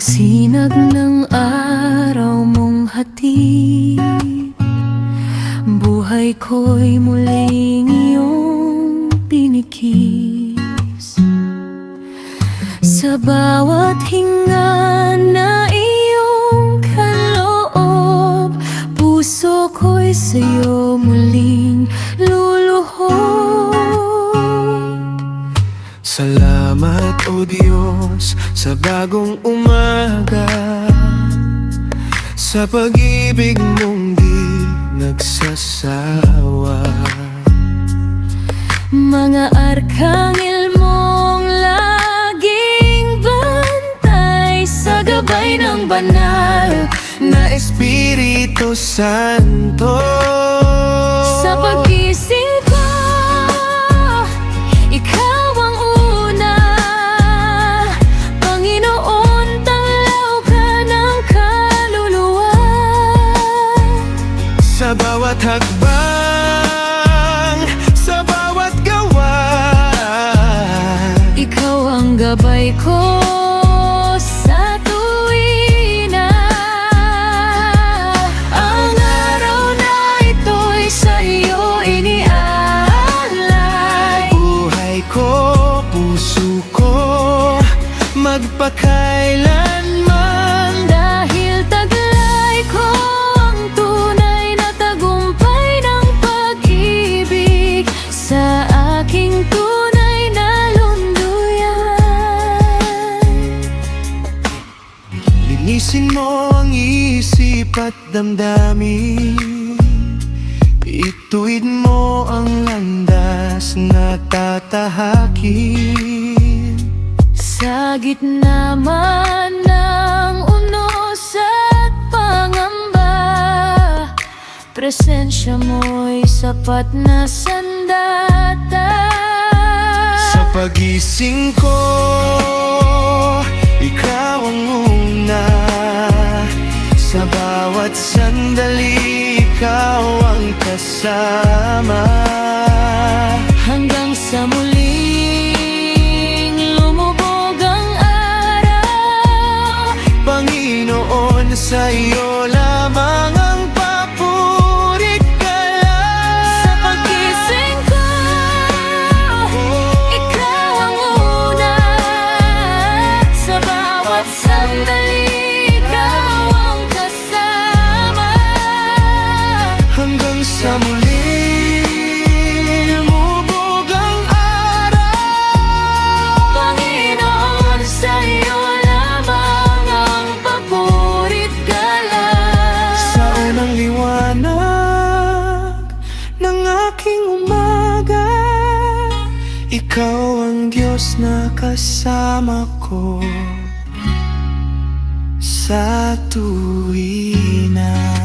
Sinag ng araw mong hatid, buhay ko'y muling iyong pinikis. Sa bawat hinga na iyong kaloob, puso ko'y sa'yo muling luluhod. Salamat, O Diyos, sa bagong umaga, sa pag-ibig mong di nagsasawa. Mga arkanghel mong laging bantay, sa gabay ng banal na Espiritu Santo. Sa pagising ko, ikaw ang una, Panginoon, tanglaw ka ng kaluluwa. Sa bawat hakbang, sa bawat gawa, ikaw ang gabay ko sa tuwina. Ang araw na ito'y sa iyo iniaalay. buhay ko, puso ko, magpakailanman. Dahil taglay ko ang tunay na tagumpay ng pag-ibig sa aking tunay na lunduyan. Linisin mo ang isip at damdamin, ituwid mo ang landas na tatahakin. Sa gitna man ng unos at pangamba, presensya mo'y sapat na sandata. Sa pagising ko, ikaw ang una. Sa bawat sandali, ikaw ang kasama. Hanggang sa muling lumubog ang araw, Panginoon, sa iyo lamang ang papuri ka lang. sa pagising ko, ikaw ang una. Sa bawat sandali, ikaw ang kasama. Hanggang sa muli lumubog ang araw, Panginoon, sa iyo lamang ang paborit ka lang. sa unang liwanag ng aking umaga, ikaw ang Diyos na kasama ko sa tuwina.